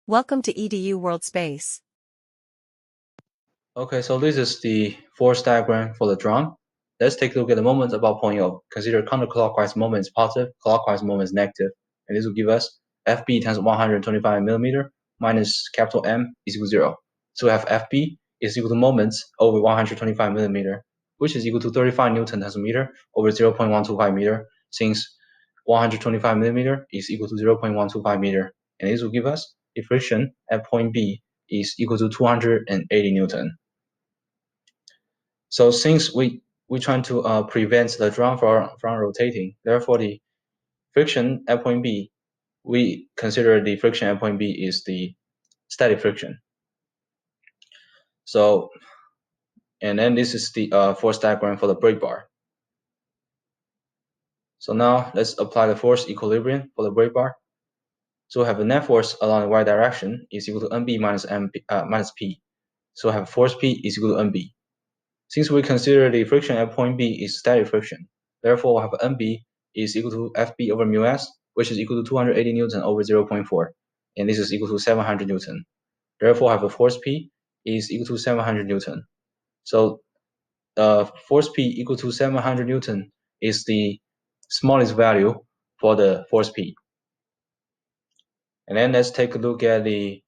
Welcome to EDU World Space. Okay, so this is the force diagram for the drum. Let's take a look at the moment about point O. Consider counterclockwise moment is positive, clockwise moment is negative, and this will give us FB times 125 millimeter minus capital M is equal to 0. So we have FB is equal to moments over 125 millimeter, which is equal to 35 Newton per meter over 0.125 meter, since 125 millimeter is equal to 0.125 meter, and this will give us the friction at point B is equal to 280 Newton. So since we're trying to prevent the drum from rotating, therefore the friction at point B, we consider the friction at point B is the static friction. So, and then this is the force diagram for the brake bar. So now let's apply the force equilibrium for the brake bar. So we have a net force along the y direction is equal to NB minus P. So we have force P is equal to NB. Since we consider the friction at point B is static friction, therefore we have NB is equal to FB over mu s, which is equal to 280 Newton over 0.4, and this is equal to 700 Newton. Therefore, I have a force P is equal to 700 Newton. So force P equal to 700 Newton is the smallest value for the force P. And then let's take a look at the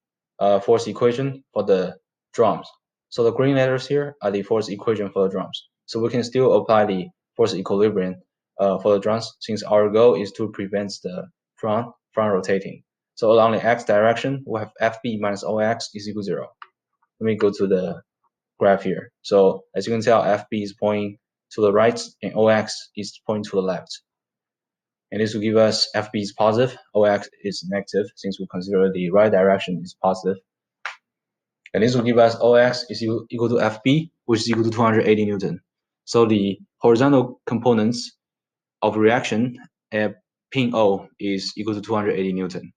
force equation for the drums. So the green letters here are the force equation for the drums. So we can still apply the force equilibrium for the drums, since our goal is to prevent the drum from rotating. So along the x direction, we have FB minus OX is equal to 0. Let me go to the graph here. So as you can tell, FB is pointing to the right and OX is pointing to the left. And this will give us FB is positive, OX is negative, since we consider the right direction is positive. And this will give us OX is equal to FB, which is equal to 280 Newton. So the horizontal components of reaction at pin O is equal to 280 Newton.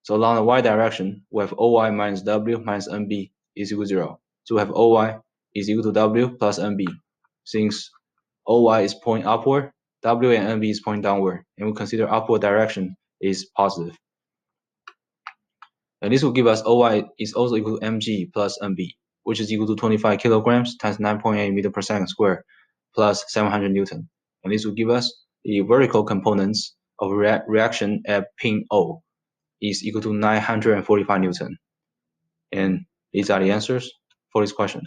So along the y direction, we have OY minus W minus NB is equal to 0. So we have OY is equal to W plus NB. Since OY is pointing upward, W and NB is pointing downward, and we consider upward direction is positive. And this will give us OY is also equal to mg plus mb, which is equal to 25 kilograms times 9.8 meter per second squared plus 700 Newton. And this will give us the vertical components of reaction at pin O is equal to 945 Newton. And these are the answers for this question.